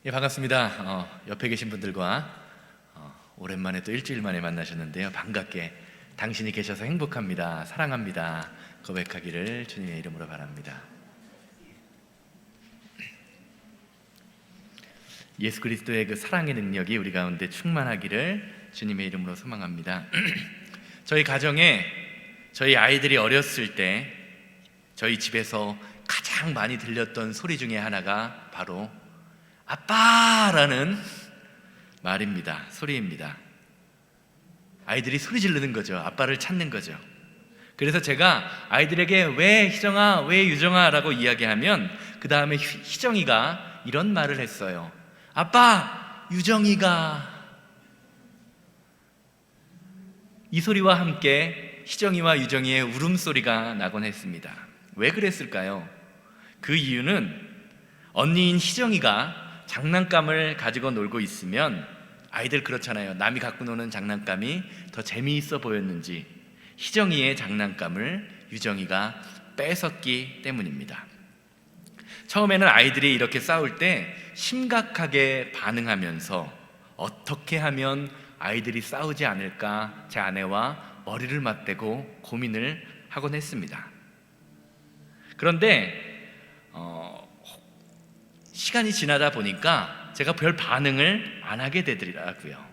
예, 반갑습니다. 옆에 계신 분들과 오랜만에 또 일주일 만에 만나셨는데요. 반갑게 당신이 계셔서 행복합니다, 사랑합니다 고백하기를 주님의 이름으로 바랍니다. 예수 그리스도의 그 사랑의 능력이 우리 가운데 충만하기를 주님의 이름으로 소망합니다. 저희 가정에 저희 아이들이 어렸을 때 저희 집에서 가장 많이 들렸던 소리 중에 하나가 바로 아빠라는 말입니다. 소리입니다. 아이들이 소리 지르는 거죠. 아빠를 찾는 거죠. 그래서 제가 아이들에게 왜 희정아, 왜 유정아 라고 이야기하면 그 다음에 희정이가 이런 말을 했어요. 아빠, 유정이가. 이 소리와 함께 희정이와 유정이의 울음소리가 나곤 했습니다. 왜 그랬을까요? 그 이유는 언니인 희정이가 장난감을 가지고 놀고 있으면 아이들 그렇잖아요. 남이 갖고 노는 장난감이 더 재미있어 보였는지 희정이의 장난감을 유정이가 뺏었기 때문입니다. 처음에는 아이들이 이렇게 싸울 때 심각하게 반응하면서 어떻게 하면 아이들이 싸우지 않을까 제 아내와 머리를 맞대고 고민을 하곤 했습니다. 그런데 시간이 지나다 보니까 제가 별 반응을 안 하게 되더라고요.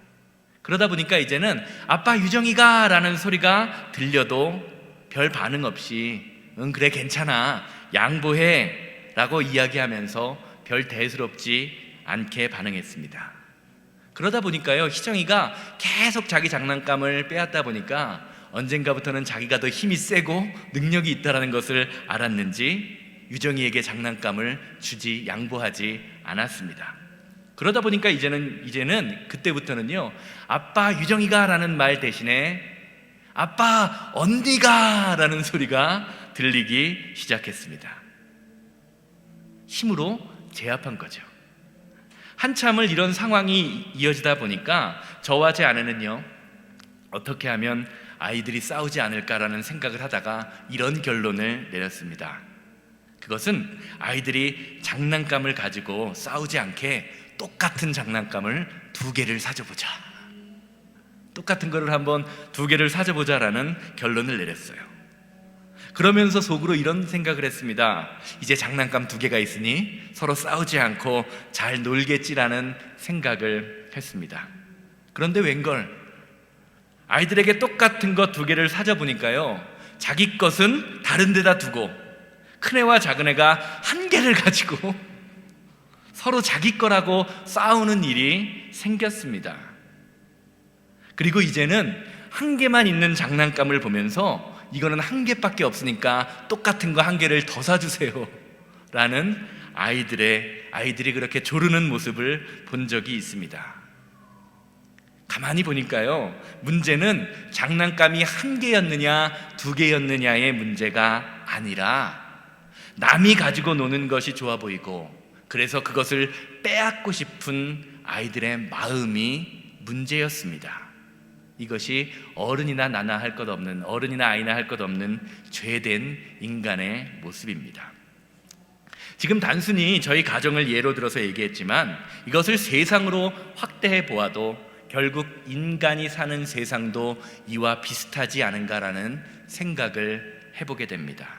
그러다 보니까 이제는 아빠 유정이가 라는 소리가 들려도 별 반응 없이 응 그래 괜찮아 양보해 라고 이야기하면서 별 대수롭지 않게 반응했습니다. 그러다 보니까요, 희정이가 계속 자기 장난감을 빼앗다 보니까 언젠가부터는 자기가 더 힘이 세고 능력이 있다는 것을 알았는지 유정이에게 장난감을 주지 양보하지 않았습니다. 그러다 보니까 이제는 그때부터는요, 아빠 유정이가 라는 말 대신에 아빠 언니가 라는 소리가 들리기 시작했습니다. 힘으로 제압한 거죠. 한참을 이런 상황이 이어지다 보니까 저와 제 아내는요, 어떻게 하면 아이들이 싸우지 않을까라는 생각을 하다가 이런 결론을 내렸습니다. 그것은 아이들이 장난감을 가지고 싸우지 않게 똑같은 장난감을 2개를 사줘보자. 똑같은 거를 한번 2개를 사줘보자라는 결론을 내렸어요. 그러면서 속으로 이런 생각을 했습니다. 이제 장난감 2개가 있으니 서로 싸우지 않고 잘 놀겠지라는 생각을 했습니다. 그런데 웬걸 아이들에게 똑같은 거 2개를 사줘보니까요, 자기 것은 다른 데다 두고 큰애와 작은애가 1개를 가지고 서로 자기 거라고 싸우는 일이 생겼습니다. 그리고 이제는 1개만 있는 장난감을 보면서 이거는 1개밖에 없으니까 똑같은 거 1개를 더 사주세요 라는 아이들이 그렇게 조르는 모습을 본 적이 있습니다. 가만히 보니까요, 문제는 장난감이 1개였느냐 2개였느냐의 문제가 아니라 남이 가지고 노는 것이 좋아 보이고 그래서 그것을 빼앗고 싶은 아이들의 마음이 문제였습니다. 이것이 어른이나 나나 할 것 없는, 어른이나 아이나 할 것 없는 죄된 인간의 모습입니다. 지금 단순히 저희 가정을 예로 들어서 얘기했지만 이것을 세상으로 확대해 보아도 결국 인간이 사는 세상도 이와 비슷하지 않은가라는 생각을 해보게 됩니다.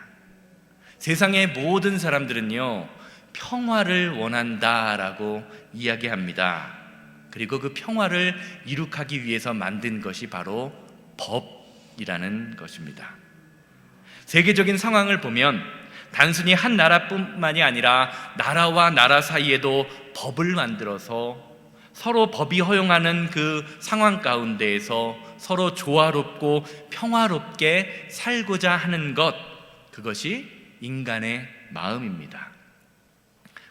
세상의 모든 사람들은요, 평화를 원한다라고 이야기합니다. 그리고 그 평화를 이룩하기 위해서 만든 것이 바로 법이라는 것입니다. 세계적인 상황을 보면 단순히 한 나라뿐만이 아니라 나라와 나라 사이에도 법을 만들어서 서로 법이 허용하는 그 상황 가운데에서 서로 조화롭고 평화롭게 살고자 하는 것, 그것이 인간의 마음입니다.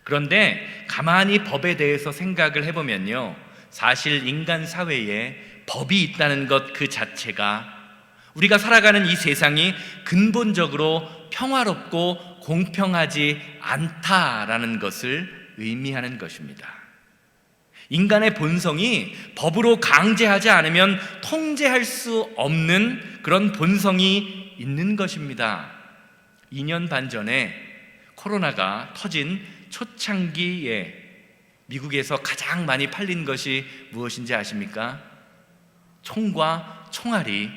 그런데 가만히 법에 대해서 생각을 해보면요, 사실 인간 사회에 법이 있다는 것 그 자체가 우리가 살아가는 이 세상이 근본적으로 평화롭고 공평하지 않다라는 것을 의미하는 것입니다. 인간의 본성이 법으로 강제하지 않으면 통제할 수 없는 그런 본성이 있는 것입니다. 2년 반 전에 코로나가 터진 초창기에 미국에서 가장 많이 팔린 것이 무엇인지 아십니까? 총과 총알이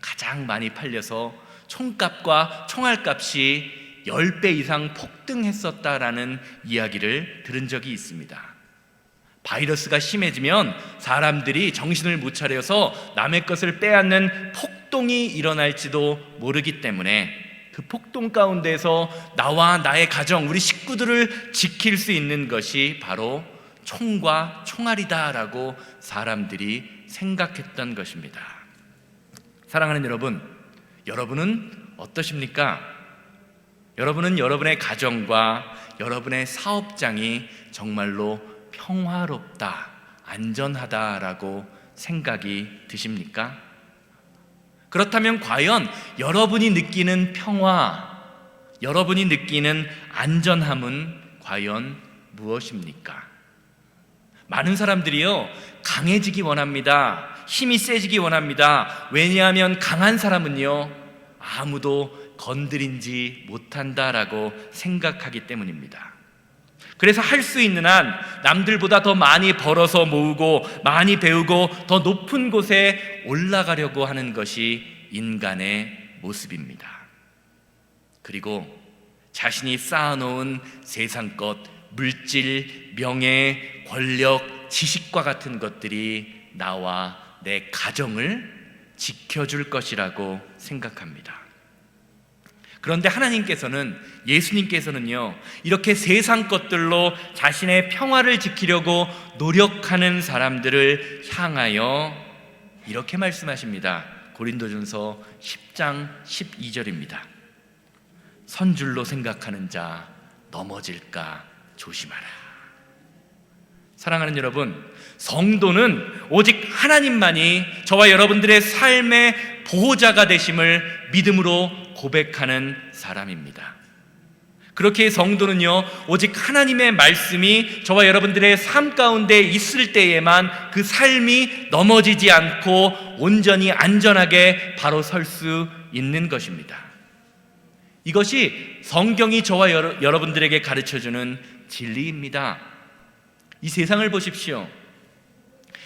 가장 많이 팔려서 총값과 총알값이 10배 이상 폭등했었다라는 이야기를 들은 적이 있습니다. 바이러스가 심해지면 사람들이 정신을 못 차려서 남의 것을 빼앗는 폭동이 일어날지도 모르기 때문에 그 폭동 가운데서 나와 나의 가정, 우리 식구들을 지킬 수 있는 것이 바로 총과 총알이다라고 사람들이 생각했던 것입니다. 사랑하는 여러분, 여러분은 어떠십니까? 여러분은 여러분의 가정과 여러분의 사업장이 정말로 평화롭다, 안전하다라고 생각이 드십니까? 그렇다면 과연 여러분이 느끼는 평화, 여러분이 느끼는 안전함은 과연 무엇입니까? 많은 사람들이요, 강해지기 원합니다. 힘이 세지기 원합니다. 왜냐하면 강한 사람은요, 아무도 건드리지 못한다라고 생각하기 때문입니다. 그래서 할 수 있는 한 남들보다 더 많이 벌어서 모으고 많이 배우고 더 높은 곳에 올라가려고 하는 것이 인간의 모습입니다. 그리고 자신이 쌓아놓은 세상 것, 물질, 명예, 권력, 지식과 같은 것들이 나와 내 가정을 지켜줄 것이라고 생각합니다. 그런데 하나님께서는, 예수님께서는요, 이렇게 세상 것들로 자신의 평화를 지키려고 노력하는 사람들을 향하여 이렇게 말씀하십니다. 고린도전서 10장 12절입니다. 선줄로 생각하는 자 넘어질까 조심하라. 사랑하는 여러분, 성도는 오직 하나님만이 저와 여러분들의 삶의 보호자가 되심을 믿음으로 고백하는 사람입니다. 그렇게 성도는요, 오직 하나님의 말씀이 저와 여러분들의 삶 가운데 있을 때에만 그 삶이 넘어지지 않고 온전히 안전하게 바로 설 수 있는 것입니다. 이것이 성경이 저와 여러분들에게 가르쳐주는 진리입니다. 이 세상을 보십시오.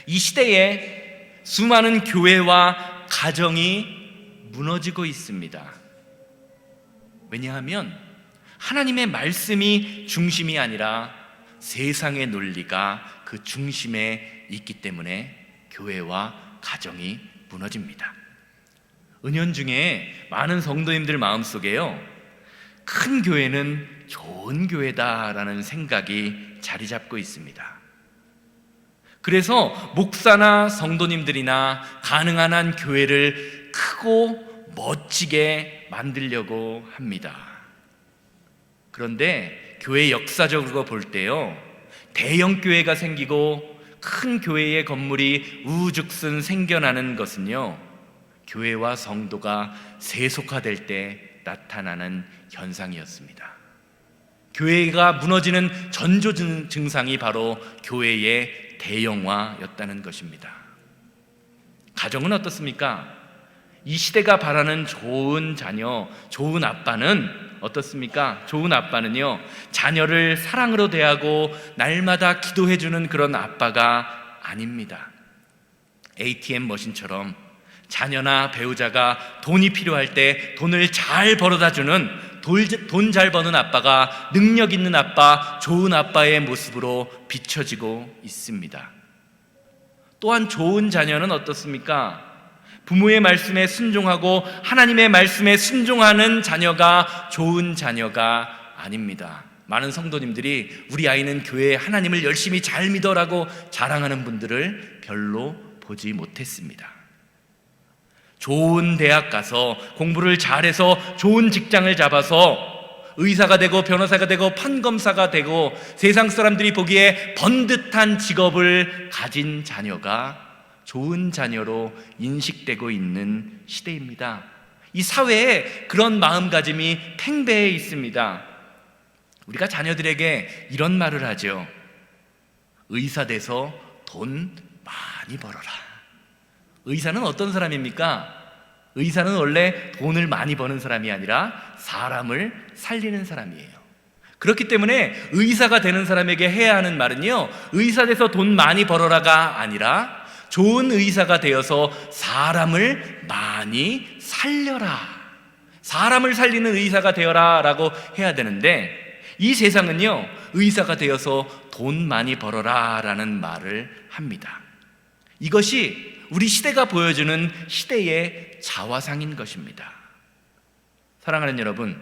이 시대에 수많은 교회와 가정이 무너지고 있습니다. 왜냐하면 하나님의 말씀이 중심이 아니라 세상의 논리가 그 중심에 있기 때문에 교회와 가정이 무너집니다. 은연중에 많은 성도님들 마음속에요, 큰 교회는 좋은 교회다라는 생각이 자리 잡고 있습니다. 그래서 목사나 성도님들이나 가능한 한 교회를 크고 멋지게 만들려고 합니다. 그런데 교회 역사적으로 볼 때요, 대형 교회가 생기고 큰 교회의 건물이 우후죽순 생겨나는 것은요, 교회와 성도가 세속화될 때 나타나는 현상이었습니다. 교회가 무너지는 전조 증상이 바로 교회의 대형화였다는 것입니다. 가정은 어떻습니까? 이 시대가 바라는 좋은 자녀, 좋은 아빠는 어떻습니까? 좋은 아빠는요, 자녀를 사랑으로 대하고 날마다 기도해주는 그런 아빠가 아닙니다. ATM 머신처럼 자녀나 배우자가 돈이 필요할 때 돈을 잘 벌어다 주는, 돈 잘 버는 아빠가 능력 있는 아빠, 좋은 아빠의 모습으로 비춰지고 있습니다. 또한 좋은 자녀는 어떻습니까? 부모의 말씀에 순종하고 하나님의 말씀에 순종하는 자녀가 좋은 자녀가 아닙니다. 많은 성도님들이 우리 아이는 교회에 하나님을 열심히 잘 믿어라고 자랑하는 분들을 별로 보지 못했습니다. 좋은 대학 가서 공부를 잘해서 좋은 직장을 잡아서 의사가 되고 변호사가 되고 판검사가 되고 세상 사람들이 보기에 번듯한 직업을 가진 자녀가 좋은 자녀로 인식되고 있는 시대입니다. 이 사회에 그런 마음가짐이 팽배해 있습니다. 우리가 자녀들에게 이런 말을 하죠. 의사 돼서 돈 많이 벌어라. 의사는 어떤 사람입니까? 의사는 원래 돈을 많이 버는 사람이 아니라 사람을 살리는 사람이에요. 그렇기 때문에 의사가 되는 사람에게 해야 하는 말은요, 의사 돼서 돈 많이 벌어라가 아니라 좋은 의사가 되어서 사람을 많이 살려라, 사람을 살리는 의사가 되어라 라고 해야 되는데, 이 세상은요, 의사가 되어서 돈 많이 벌어라 라는 말을 합니다. 이것이 우리 시대가 보여주는 시대의 자화상인 것입니다. 사랑하는 여러분,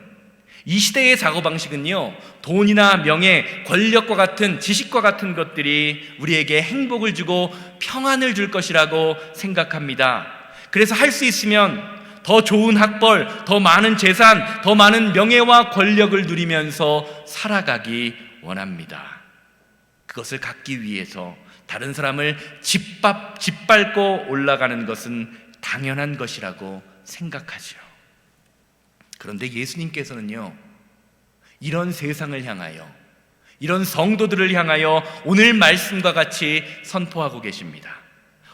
이 시대의 사고방식은요, 돈이나 명예, 권력과 같은 지식과 같은 것들이 우리에게 행복을 주고 평안을 줄 것이라고 생각합니다. 그래서 할 수 있으면 더 좋은 학벌, 더 많은 재산, 더 많은 명예와 권력을 누리면서 살아가기 원합니다. 그것을 갖기 위해서 다른 사람을 짓밟고 올라가는 것은 당연한 것이라고 생각하죠. 그런데 예수님께서는요, 이런 세상을 향하여, 이런 성도들을 향하여 오늘 말씀과 같이 선포하고 계십니다.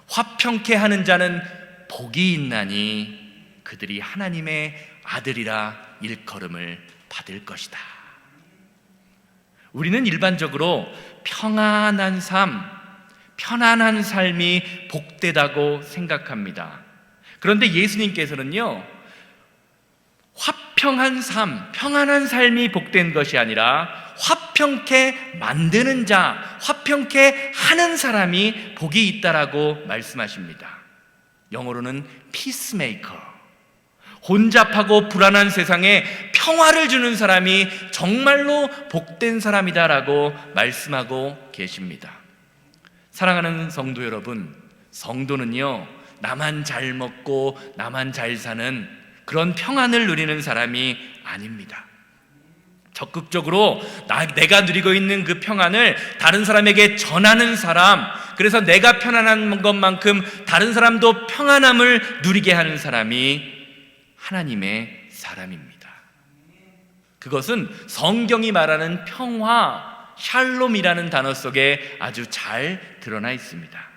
화평케 하는 자는 복이 있나니 그들이 하나님의 아들이라 일컬음을 받을 것이다. 우리는 일반적으로 평안한 삶, 편안한 삶이 복되다고 생각합니다. 그런데 예수님께서는요, 화평한 삶, 평안한 삶이 복된 것이 아니라 화평케 만드는 자, 화평케 하는 사람이 복이 있다라고 말씀하십니다. 영어로는 피스메이커, 혼잡하고 불안한 세상에 평화를 주는 사람이 정말로 복된 사람이다라고 말씀하고 계십니다. 사랑하는 성도 여러분, 성도는요, 나만 잘 먹고 나만 잘 사는 그런 평안을 누리는 사람이 아닙니다. 적극적으로 내가 누리고 있는 그 평안을 다른 사람에게 전하는 사람, 그래서 내가 편안한 것만큼 다른 사람도 평안함을 누리게 하는 사람이 하나님의 사람입니다. 그것은 성경이 말하는 평화, 샬롬이라는 단어 속에 아주 잘 드러나 있습니다.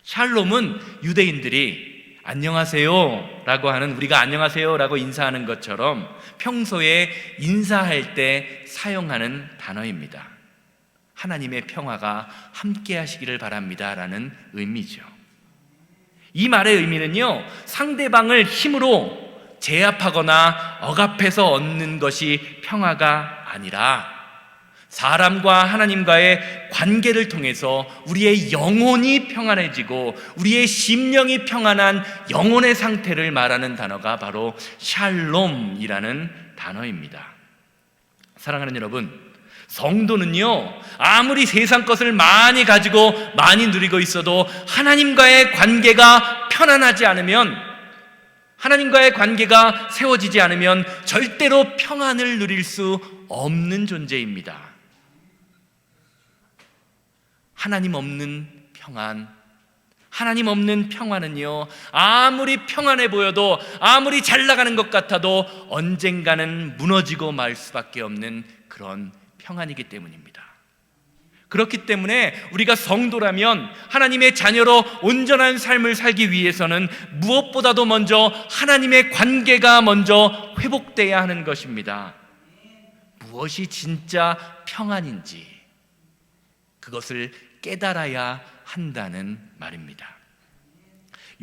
샬롬은 유대인들이 안녕하세요 라고 하는, 우리가 안녕하세요 라고 인사하는 것처럼 평소에 인사할 때 사용하는 단어입니다. 하나님의 평화가 함께 하시기를 바랍니다 라는 의미죠. 이 말의 의미는요, 상대방을 힘으로 제압하거나 억압해서 얻는 것이 평화가 아니라 사람과 하나님과의 관계를 통해서 우리의 영혼이 평안해지고 우리의 심령이 평안한 영혼의 상태를 말하는 단어가 바로 샬롬이라는 단어입니다. 사랑하는 여러분, 성도는요, 아무리 세상 것을 많이 가지고 많이 누리고 있어도 하나님과의 관계가 편안하지 않으면, 하나님과의 관계가 세워지지 않으면 절대로 평안을 누릴 수 없는 존재입니다. 하나님 없는 평안, 하나님 없는 평안은요, 아무리 평안해 보여도, 아무리 잘 나가는 것 같아도 언젠가는 무너지고 말 수밖에 없는 그런 평안이기 때문입니다. 그렇기 때문에 우리가 성도라면, 하나님의 자녀로 온전한 삶을 살기 위해서는 무엇보다도 먼저 하나님의 관계가 먼저 회복돼야 하는 것입니다. 무엇이 진짜 평안인지 그것을 깨달아야 한다는 말입니다.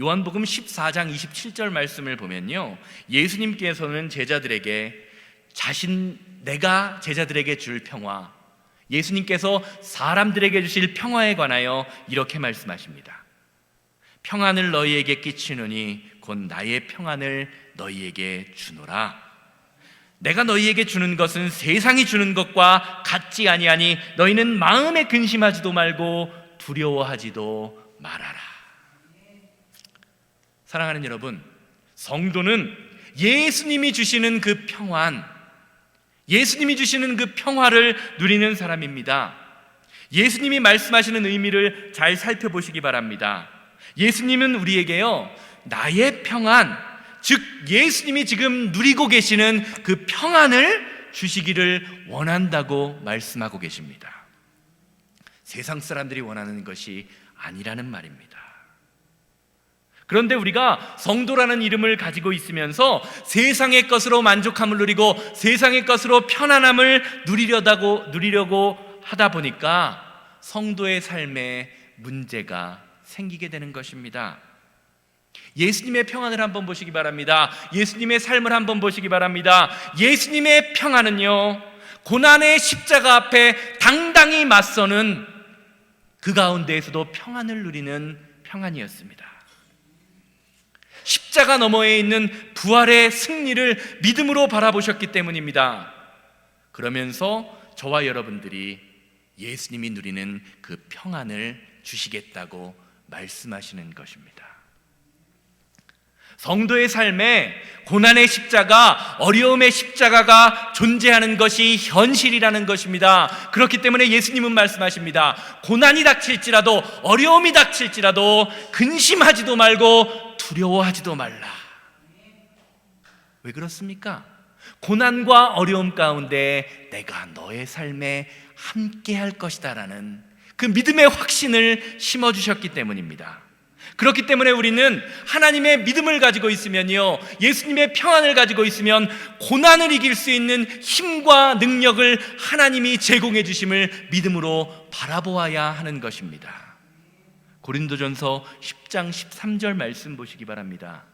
요한복음 14장 27절 말씀을 보면요, 예수님께서는 제자들에게 내가 제자들에게 줄 평화, 예수님께서 사람들에게 주실 평화에 관하여 이렇게 말씀하십니다. 평안을 너희에게 끼치노니 곧 나의 평안을 너희에게 주노라. 내가 너희에게 주는 것은 세상이 주는 것과 같지 아니하니 너희는 마음에 근심하지도 말고 두려워하지도 말아라. 사랑하는 여러분, 성도는 예수님이 주시는 그 평안, 예수님이 주시는 그 평화를 누리는 사람입니다. 예수님이 말씀하시는 의미를 잘 살펴보시기 바랍니다. 예수님은 우리에게요, 나의 평안, 즉 예수님이 지금 누리고 계시는 그 평안을 주시기를 원한다고 말씀하고 계십니다. 세상 사람들이 원하는 것이 아니라는 말입니다. 그런데 우리가 성도라는 이름을 가지고 있으면서 세상의 것으로 만족함을 누리고 세상의 것으로 편안함을 누리려고 하다 보니까 성도의 삶에 문제가 생기게 되는 것입니다. 예수님의 평안을 한번 보시기 바랍니다. 예수님의 삶을 한번 보시기 바랍니다. 예수님의 평안은요, 고난의 십자가 앞에 당당히 맞서는 그 가운데에서도 평안을 누리는 평안이었습니다. 십자가 너머에 있는 부활의 승리를 믿음으로 바라보셨기 때문입니다. 그러면서 저와 여러분들이 예수님이 누리는 그 평안을 주시겠다고 말씀하시는 것입니다. 성도의 삶에 고난의 십자가, 어려움의 십자가가 존재하는 것이 현실이라는 것입니다. 그렇기 때문에 예수님은 말씀하십니다. 고난이 닥칠지라도, 어려움이 닥칠지라도 근심하지도 말고 두려워하지도 말라. 왜 그렇습니까? 고난과 어려움 가운데 내가 너의 삶에 함께 할 것이다 라는 그 믿음의 확신을 심어주셨기 때문입니다. 그렇기 때문에 우리는 하나님의 믿음을 가지고 있으면요, 예수님의 평안을 가지고 있으면 고난을 이길 수 있는 힘과 능력을 하나님이 제공해 주심을 믿음으로 바라보아야 하는 것입니다. 고린도전서 10장 13절 말씀 보시기 바랍니다.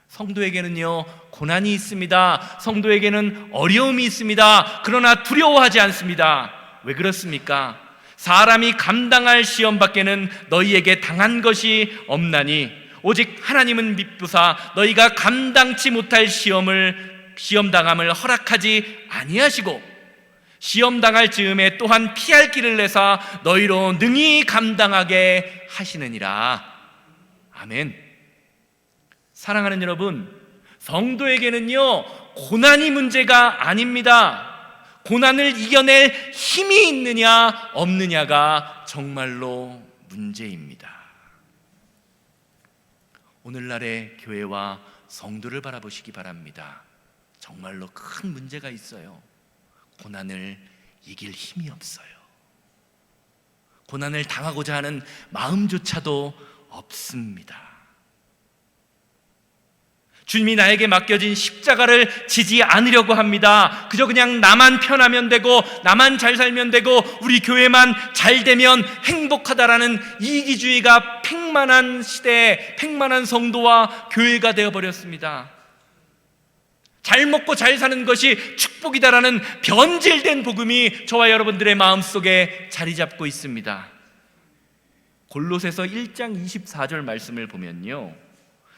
성도에게는요, 고난이 있습니다. 성도에게는 어려움이 있습니다. 그러나 두려워하지 않습니다. 왜 그렇습니까? 사람이 감당할 시험 밖에는 너희에게 당한 것이 없나니 오직 하나님은 미쁘사 너희가 감당치 못할 시험당함을 허락하지 아니하시고 시험 당할 즈음에 또한 피할 길을 내사 너희로 능히 감당하게 하시느니라. 아멘. 사랑하는 여러분, 성도에게는요, 고난이 문제가 아닙니다. 고난을 이겨낼 힘이 있느냐 없느냐가 정말로 문제입니다. 오늘날의 교회와 성도를 바라보시기 바랍니다. 정말로 큰 문제가 있어요. 고난을 이길 힘이 없어요. 고난을 당하고자 하는 마음조차도 없습니다. 주님이 나에게 맡겨진 십자가를 지지 않으려고 합니다. 그저 그냥 나만 편하면 되고 나만 잘 살면 되고 우리 교회만 잘 되면 행복하다라는 이기주의가 팽만한 시대에 팽만한 성도와 교회가 되어버렸습니다. 잘 먹고 잘 사는 것이 축복이다라는 변질된 복음이 저와 여러분들의 마음속에 자리 잡고 있습니다. 골로새서 1장 24절 말씀을 보면요,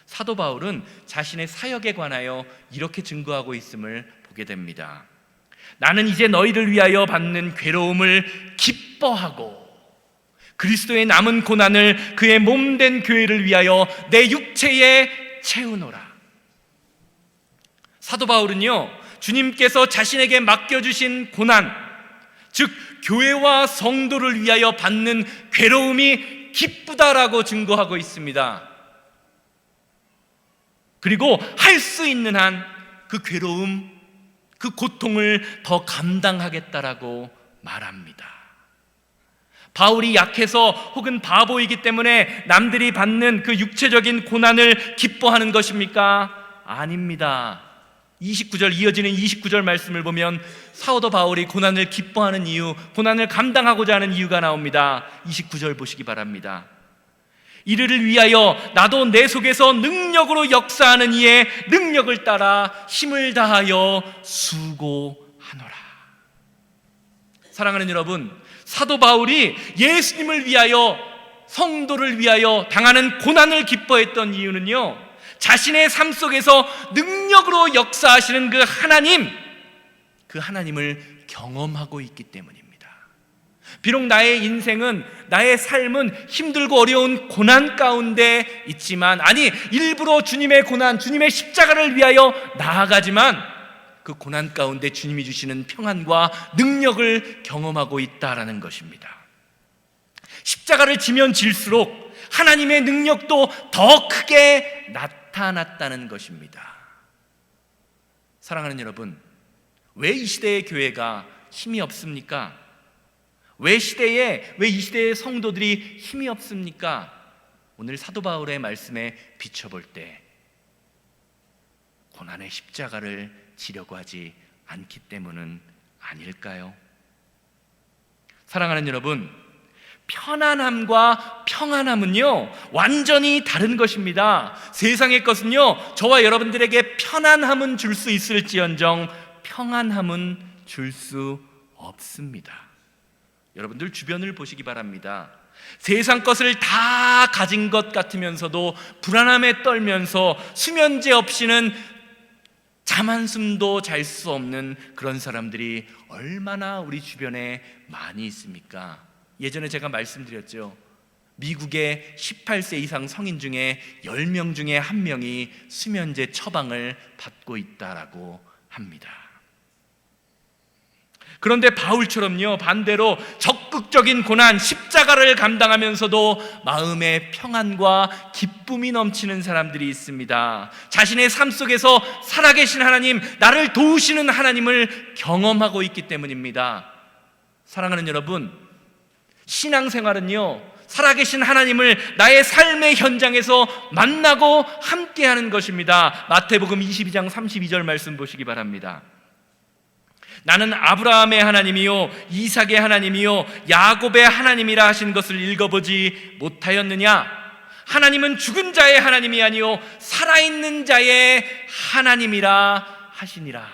사도 바울은 자신의 사역에 관하여 이렇게 증거하고 있음을 보게 됩니다. 나는 이제 너희를 위하여 받는 괴로움을 기뻐하고 그리스도의 남은 고난을 그의 몸된 교회를 위하여 내 육체에 채우노라. 사도 바울은요, 주님께서 자신에게 맡겨주신 고난, 즉 교회와 성도를 위하여 받는 괴로움이 기쁘다라고 증거하고 있습니다. 그리고 할 수 있는 한 그 괴로움, 그 고통을 더 감당하겠다라고 말합니다. 바울이 약해서 혹은 바보이기 때문에 남들이 받는 그 육체적인 고난을 기뻐하는 것입니까? 아닙니다. 29절, 이어지는 29절 말씀을 보면 사도 바울이 고난을 기뻐하는 이유, 고난을 감당하고자 하는 이유가 나옵니다. 29절 보시기 바랍니다. 이를 위하여 나도 내 속에서 능력으로 역사하는 이의 능력을 따라 힘을 다하여 수고하노라. 사랑하는 여러분, 사도 바울이 예수님을 위하여, 성도를 위하여 당하는 고난을 기뻐했던 이유는요, 자신의 삶 속에서 능력으로 역사하시는 그 하나님을 경험하고 있기 때문입니다. 비록 나의 인생은, 나의 삶은 힘들고 어려운 고난 가운데 있지만, 아니, 일부러 주님의 고난, 주님의 십자가를 위하여 나아가지만 그 고난 가운데 주님이 주시는 평안과 능력을 경험하고 있다라는 것입니다. 십자가를 지면 질수록 하나님의 능력도 더 크게 나타났다는 것입니다. 사랑하는 여러분, 왜 이 시대의 교회가 힘이 없습니까? 왜 이 시대의 성도들이 힘이 없습니까? 오늘 사도 바울의 말씀에 비춰볼 때 고난의 십자가를 지려고 하지 않기 때문은 아닐까요? 사랑하는 여러분, 편안함과 평안함은요 완전히 다른 것입니다. 세상의 것은요 저와 여러분들에게 편안함은 줄 수 있을지언정 평안함은 줄 수 없습니다. 여러분들 주변을 보시기 바랍니다. 세상 것을 다 가진 것 같으면서도 불안함에 떨면서 수면제 없이는 잠 한숨도 잘 수 없는 그런 사람들이 얼마나 우리 주변에 많이 있습니까? 예전에 제가 말씀드렸죠. 미국의 18세 이상 성인 중에 10명 중에 1명이 수면제 처방을 받고 있다라고 합니다. 그런데 바울처럼요 반대로 적극적인 고난, 십자가를 감당하면서도 마음의 평안과 기쁨이 넘치는 사람들이 있습니다. 자신의 삶 속에서 살아계신 하나님, 나를 도우시는 하나님을 경험하고 있기 때문입니다. 사랑하는 여러분, 신앙생활은요 살아계신 하나님을 나의 삶의 현장에서 만나고 함께하는 것입니다. 마태복음 22장 32절 말씀 보시기 바랍니다. 나는 아브라함의 하나님이요 이삭의 하나님이요 야곱의 하나님이라 하신 것을 읽어보지 못하였느냐? 하나님은 죽은 자의 하나님이 아니요 살아있는 자의 하나님이라 하시니라.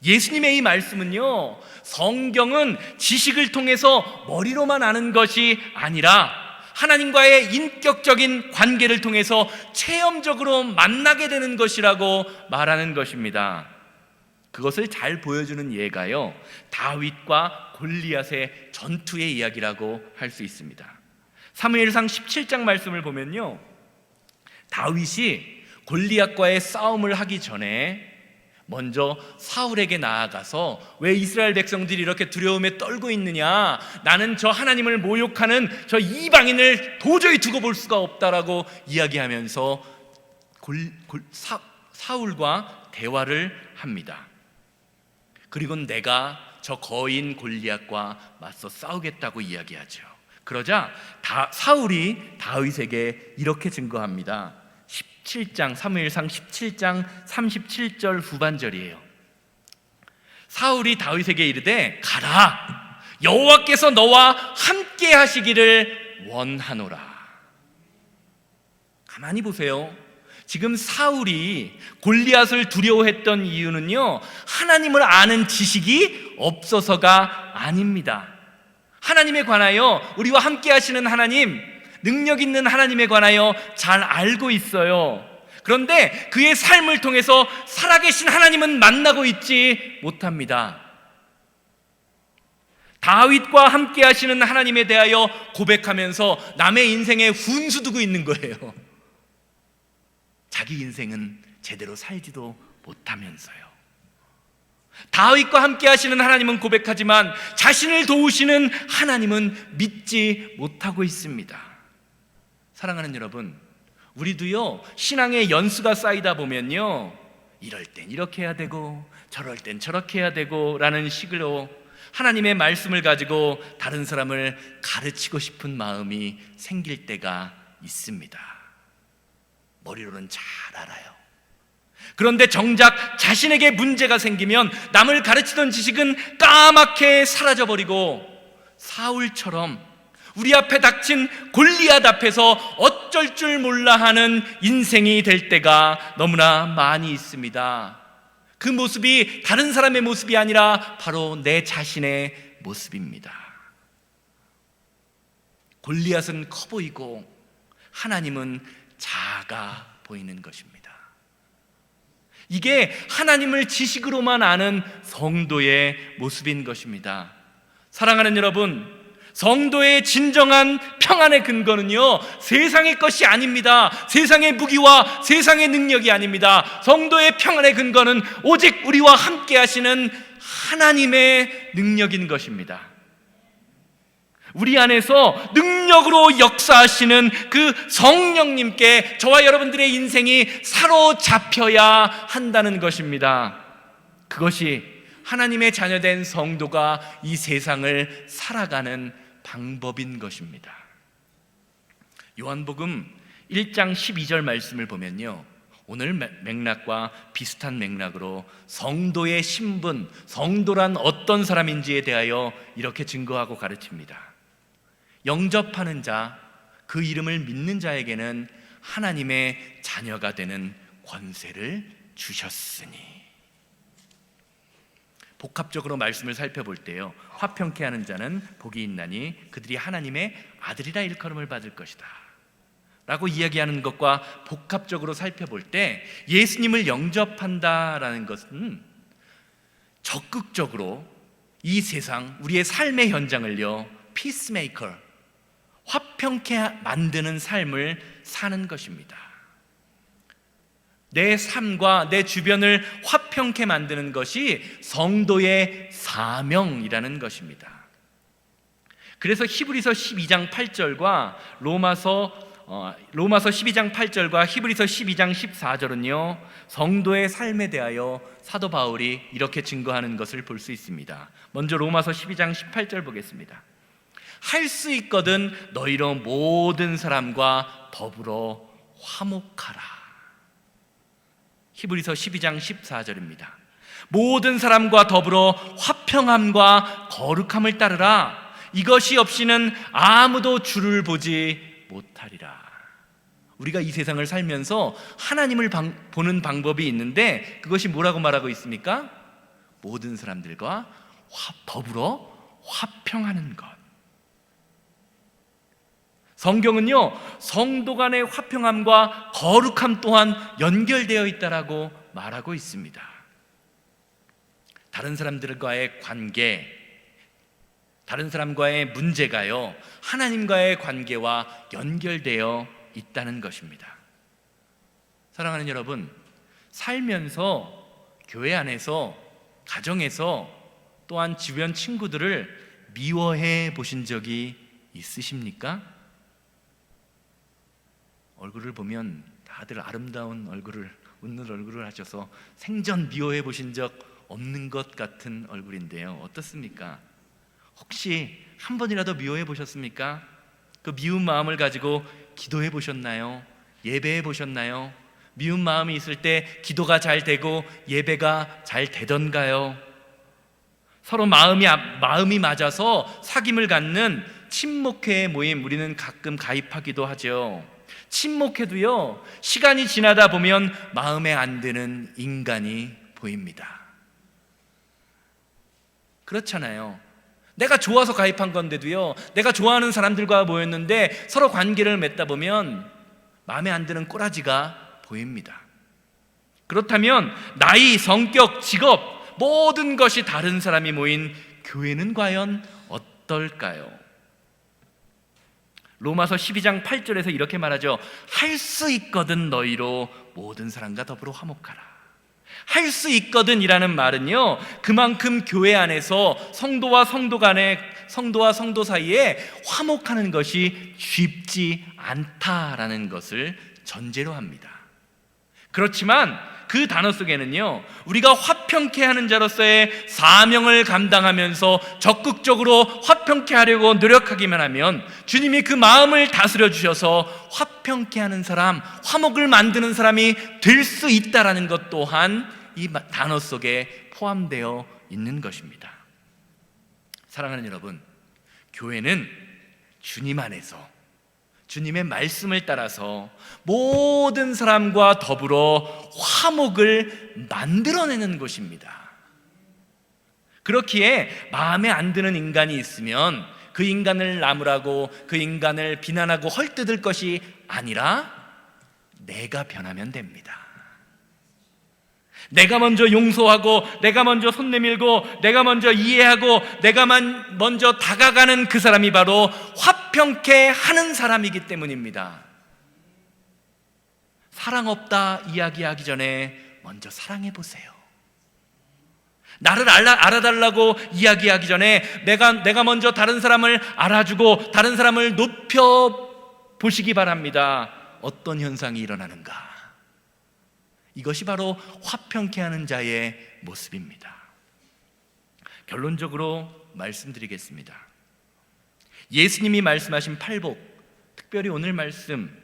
예수님의 이 말씀은요 성경은 지식을 통해서 머리로만 아는 것이 아니라 하나님과의 인격적인 관계를 통해서 체험적으로 만나게 되는 것이라고 말하는 것입니다. 그것을 잘 보여주는 예가요 다윗과 골리앗의 전투의 이야기라고 할 수 있습니다. 사무엘상 17장 말씀을 보면요 다윗이 골리앗과의 싸움을 하기 전에 먼저 사울에게 나아가서 왜 이스라엘 백성들이 이렇게 두려움에 떨고 있느냐, 나는 저 하나님을 모욕하는 저 이방인을 도저히 두고 볼 수가 없다라고 이야기하면서 사울과 대화를 합니다. 그리고 내가 저 거인 골리앗과 맞서 싸우겠다고 이야기하죠. 그러자 사울이 다윗에게 이렇게 증거합니다. 17장 사무엘상 17장 37절 후반절이에요. 사울이 다윗에게 이르되 가라, 여호와께서 너와 함께 하시기를 원하노라. 가만히 보세요. 지금 사울이 골리앗을 두려워했던 이유는요 하나님을 아는 지식이 없어서가 아닙니다. 하나님에 관하여, 우리와 함께 하시는 하나님, 능력 있는 하나님에 관하여 잘 알고 있어요. 그런데 그의 삶을 통해서 살아계신 하나님은 만나고 있지 못합니다. 다윗과 함께 하시는 하나님에 대하여 고백하면서 남의 인생에 훈수 두고 있는 거예요. 자기 인생은 제대로 살지도 못하면서요. 다윗과 함께 하시는 하나님은 고백하지만 자신을 도우시는 하나님은 믿지 못하고 있습니다. 사랑하는 여러분, 우리도요 신앙의 연수가 쌓이다 보면요 이럴 땐 이렇게 해야 되고 저럴 땐 저렇게 해야 되고 라는 식으로 하나님의 말씀을 가지고 다른 사람을 가르치고 싶은 마음이 생길 때가 있습니다. 머리로는 잘 알아요. 그런데 정작 자신에게 문제가 생기면 남을 가르치던 지식은 까맣게 사라져버리고 사울처럼 우리 앞에 닥친 골리앗 앞에서 어쩔 줄 몰라 하는 인생이 될 때가 너무나 많이 있습니다. 그 모습이 다른 사람의 모습이 아니라 바로 내 자신의 모습입니다. 골리앗은 커 보이고 하나님은 작아 보이는 것입니다. 이게 하나님을 지식으로만 아는 성도의 모습인 것입니다. 사랑하는 여러분, 성도의 진정한 평안의 근거는요 세상의 것이 아닙니다. 세상의 무기와 세상의 능력이 아닙니다. 성도의 평안의 근거는 오직 우리와 함께 하시는 하나님의 능력인 것입니다. 우리 안에서 능력으로 역사하시는 그 성령님께 저와 여러분들의 인생이 사로잡혀야 한다는 것입니다. 그것이 하나님의 자녀된 성도가 이 세상을 살아가는 방법인 것입니다. 요한복음 1장 12절 말씀을 보면요, 오늘 맥락과 비슷한 맥락으로 성도의 신분, 성도란 어떤 사람인지에 대하여 이렇게 증거하고 가르칩니다. 영접하는 자, 그 이름을 믿는 자에게는 하나님의 자녀가 되는 권세를 주셨으니. 복합적으로 말씀을 살펴볼 때요, 화평케 하는 자는 복이 있나니 그들이 하나님의 아들이라 일컬음을 받을 것이다 라고 이야기하는 것과 복합적으로 살펴볼 때, 예수님을 영접한다라는 것은 적극적으로 이 세상, 우리의 삶의 현장을요, 피스메이커, 화평케 만드는 삶을 사는 것입니다. 내 삶과 내 주변을 화평케 만드는 것이 성도의 사명이라는 것입니다. 그래서 히브리서 12장 8절과 로마서 12장 8절과 히브리서 12장 14절은요, 성도의 삶에 대하여 사도 바울이 이렇게 증거하는 것을 볼 수 있습니다. 먼저 로마서 12장 18절 보겠습니다. 할 수 있거든 너희로 모든 사람과 더불어 화목하라. 히브리서 12장 14절입니다. 모든 사람과 더불어 화평함과 거룩함을 따르라. 이것이 없이는 아무도 주를 보지 못하리라. 우리가 이 세상을 살면서 하나님을 보는 방법이 있는데, 그것이 뭐라고 말하고 있습니까? 모든 사람들과 더불어 화평하는 것. 성경은요, 성도 간의 화평함과 거룩함 또한 연결되어 있다라고 말하고 있습니다. 다른 사람들과의 관계, 다른 사람과의 문제가요, 하나님과의 관계와 연결되어 있다는 것입니다. 사랑하는 여러분, 살면서 교회 안에서, 가정에서, 또한 주변 친구들을 미워해 보신 적이 있으십니까? 얼굴을 보면 다들 아름다운 얼굴을, 웃는 얼굴을 하셔서 생전 미워해 보신 적 없는 것 같은 얼굴인데요, 어떻습니까? 혹시 한 번이라도 미워해 보셨습니까? 그 미운 마음을 가지고 기도해 보셨나요? 예배해 보셨나요? 미운 마음이 있을 때 기도가 잘 되고 예배가 잘 되던가요? 서로 마음이 맞아서 사귐을 갖는 친목회 모임, 우리는 가끔 가입하기도 하죠. 친목회도요, 시간이 지나다 보면 마음에 안 드는 인간이 보입니다. 그렇잖아요. 내가 좋아서 가입한 건데도요, 내가 좋아하는 사람들과 모였는데 서로 관계를 맺다 보면 마음에 안 드는 꼬라지가 보입니다. 그렇다면 나이, 성격, 직업, 모든 것이 다른 사람이 모인 교회는 과연 어떨까요? 로마서 12장 8절에서 이렇게 말하죠. 할 수 있거든 너희로 모든 사람과 더불어 화목하라. 할 수 있거든 이라는 말은요, 그만큼 교회 안에서 성도와 성도 간에, 성도와 성도 사이에 화목하는 것이 쉽지 않다라는 것을 전제로 합니다. 그렇지만 그 단어 속에는요, 우리가 화평케 하는 자로서의 사명을 감당하면서 적극적으로 화평케 하려고 노력하기만 하면 주님이 그 마음을 다스려 주셔서 화평케 하는 사람, 화목을 만드는 사람이 될 수 있다라는 것 또한 이 단어 속에 포함되어 있는 것입니다. 사랑하는 여러분, 교회는 주님 안에서, 주님의 말씀을 따라서 모든 사람과 더불어 화목을 만들어내는 곳입니다. 그렇기에 마음에 안 드는 인간이 있으면 그 인간을 나무라고, 그 인간을 비난하고 헐뜯을 것이 아니라 내가 변하면 됩니다. 내가 먼저 용서하고, 내가 먼저 손 내밀고, 내가 먼저 이해하고, 내가 먼저 다가가는 그 사람이 바로 화평케 하는 사람이기 때문입니다. 사랑 없다 이야기하기 전에 먼저 사랑해 보세요. 나를 알아달라고 이야기하기 전에 내가 먼저 다른 사람을 알아주고 다른 사람을 높여 보시기 바랍니다. 어떤 현상이 일어나는가? 이것이 바로 화평케 하는 자의 모습입니다. 결론적으로 말씀드리겠습니다. 예수님이 말씀하신 팔복, 특별히 오늘 말씀,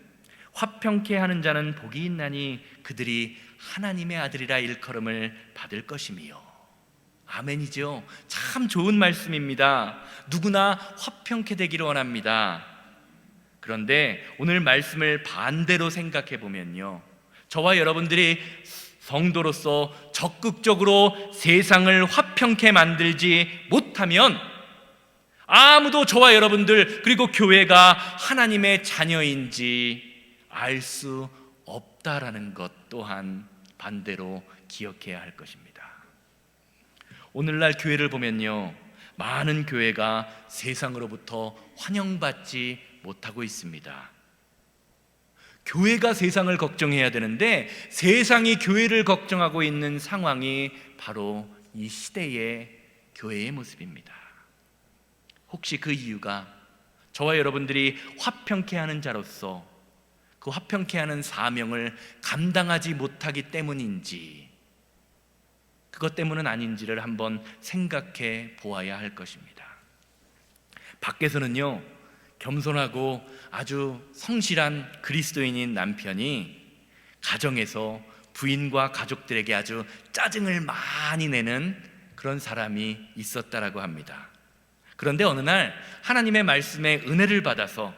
화평케 하는 자는 복이 있나니 그들이 하나님의 아들이라 일컬음을 받을 것이며. 아멘이죠. 참 좋은 말씀입니다. 누구나 화평케 되기를 원합니다. 그런데 오늘 말씀을 반대로 생각해 보면요, 저와 여러분들이 성도로서 적극적으로 세상을 화평케 만들지 못하면 아무도 저와 여러분들 그리고 교회가 하나님의 자녀인지 알 수 없다라는 것 또한 반대로 기억해야 할 것입니다. 오늘날 교회를 보면요, 많은 교회가 세상으로부터 환영받지 못하고 있습니다. 교회가 세상을 걱정해야 되는데 세상이 교회를 걱정하고 있는 상황이 바로 이 시대의 교회의 모습입니다. 혹시 그 이유가 저와 여러분들이 화평케 하는 자로서 그 화평케 하는 사명을 감당하지 못하기 때문인지, 그것 때문은 아닌지를 한번 생각해 보아야 할 것입니다. 밖에서는요, 겸손하고 아주 성실한 그리스도인인 남편이 가정에서 부인과 가족들에게 아주 짜증을 많이 내는 그런 사람이 있었다라고 합니다. 그런데 어느 날 하나님의 말씀에 은혜를 받아서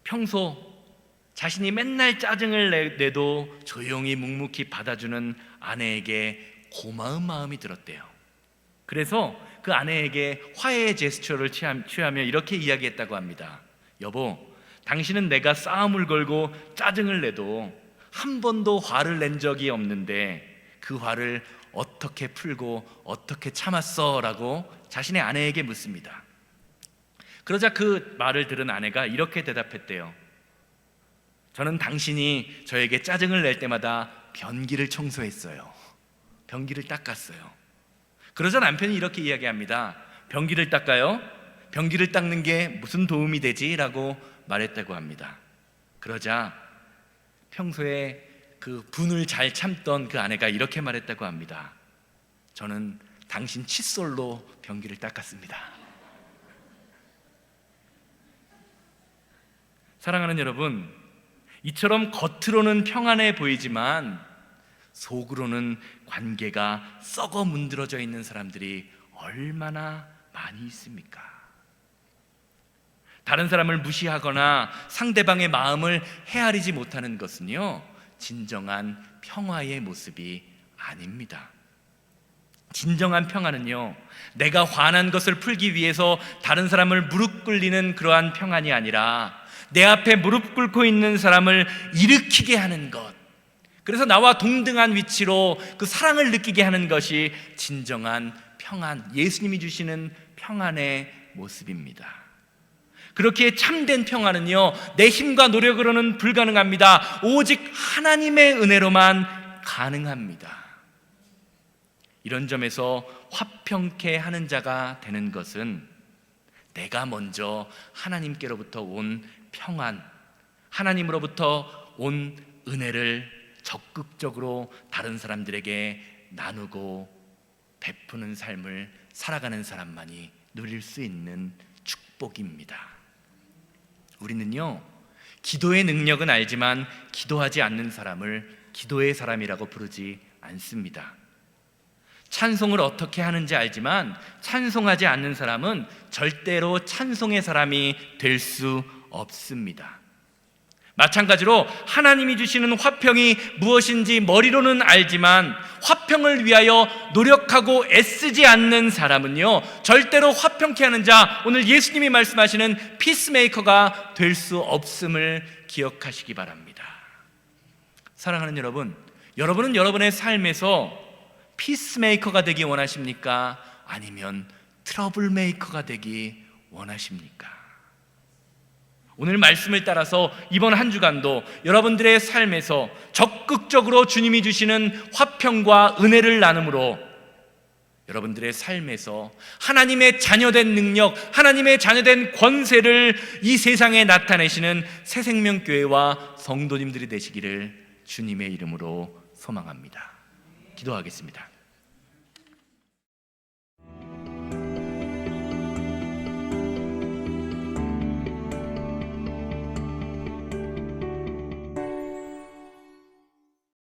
평소 자신이 맨날 짜증을 내도 조용히 묵묵히 받아주는 아내에게 고마운 마음이 들었대요. 그래서 그 아내에게 화해의 제스처를 취하며 이렇게 이야기했다고 합니다. 여보, 당신은 내가 싸움을 걸고 짜증을 내도 한 번도 화를 낸 적이 없는데 그 화를 어떻게 풀고 어떻게 참았어? 라고 자신의 아내에게 묻습니다. 그러자 그 말을 들은 아내가 이렇게 대답했대요. 저는 당신이 저에게 짜증을 낼 때마다 변기를 청소했어요. 변기를 닦았어요. 그러자 남편이 이렇게 이야기합니다. 변기를 닦아요? 변기를 닦는 게 무슨 도움이 되지? 라고 말했다고 합니다. 그러자 평소에 그 분을 잘 참던 그 아내가 이렇게 말했다고 합니다. 저는 당신 칫솔로 변기를 닦았습니다. 사랑하는 여러분, 이처럼 겉으로는 평안해 보이지만 속으로는 관계가 썩어 문드러져 있는 사람들이 얼마나 많이 있습니까? 다른 사람을 무시하거나 상대방의 마음을 헤아리지 못하는 것은요, 진정한 평화의 모습이 아닙니다. 진정한 평화는요, 내가 화난 것을 풀기 위해서 다른 사람을 무릎 꿇리는 그러한 평안이 아니라 내 앞에 무릎 꿇고 있는 사람을 일으키게 하는 것, 그래서 나와 동등한 위치로 그 사랑을 느끼게 하는 것이 진정한 평안, 예수님이 주시는 평안의 모습입니다. 그렇게 참된 평안은요, 내 힘과 노력으로는 불가능합니다. 오직 하나님의 은혜로만 가능합니다. 이런 점에서 화평케 하는 자가 되는 것은 내가 먼저 하나님께로부터 온 평안, 하나님으로부터 온 은혜를 적극적으로 다른 사람들에게 나누고 베푸는 삶을 살아가는 사람만이 누릴 수 있는 축복입니다. 우리는요, 기도의 능력은 알지만 기도하지 않는 사람을 기도의 사람이라고 부르지 않습니다. 찬송을 어떻게 하는지 알지만 찬송하지 않는 사람은 절대로 찬송의 사람이 될 수 없습니다. 마찬가지로 하나님이 주시는 화평이 무엇인지 머리로는 알지만 화평을 위하여 노력하고 애쓰지 않는 사람은요, 절대로 화평케 하는 자, 오늘 예수님이 말씀하시는 피스메이커가 될 수 없음을 기억하시기 바랍니다. 사랑하는 여러분, 여러분은 여러분의 삶에서 피스메이커가 되기 원하십니까? 아니면 트러블메이커가 되기 원하십니까? 오늘 말씀을 따라서 이번 한 주간도 여러분들의 삶에서 적극적으로 주님이 주시는 화평과 은혜를 나눔으로 여러분들의 삶에서 하나님의 자녀된 능력, 하나님의 자녀된 권세를 이 세상에 나타내시는 새생명교회와 성도님들이 되시기를 주님의 이름으로 소망합니다. 기도하겠습니다.